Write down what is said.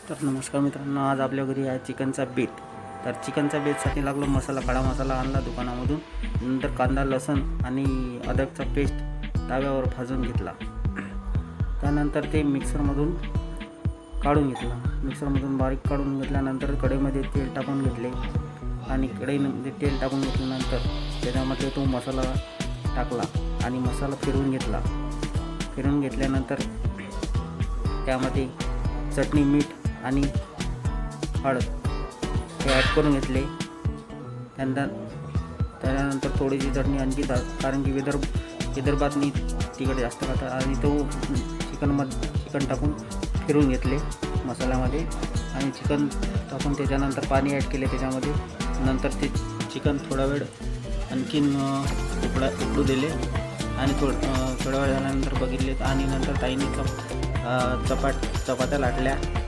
तर नमस्कार मित्रांनो, आज आपल्या घरी आहे चिकनचा बेत. तर चिकनचा बेतसाठी लागलो मसाला, काळा मसाला आणला दुकानामधून. नंतर कांदा, लसूण आणि अद्रकचा पेस्ट तव्यावर भाजून घेतला. त्यानंतर ते मिक्सरमधून काढून घेतला. मिक्सरमधून बारीक काढून घेतल्यानंतर कढईमध्ये तेल टाकून घेतले आणि कढईमध्ये तेल टाकून घेतल्यानंतर त्याच्यामध्ये तो मसाला टाकला आणि मसाला फिरवून घेतला. फिरवून घेतल्यानंतर त्यामध्ये चटणी, मीठ आणि हळद हे ॲड करून घेतले. त्यानंतर थोडीशी चटणी आणखी कारण की विदर्भात मी तिखट जास्त खातात आणि तो चिकन टाकून फिरवून घेतले मसाल्यामध्ये आणि चिकन टाकून त्याच्यानंतर पाणी ॲड केले त्याच्यामध्ये. नंतर ते चिकन थोडा वेळ आणखीन उकडू दिले आणि थोडा वेळ झाल्यानंतर बघितले आणि नंतर ताईंनी चपात्या लाटल्या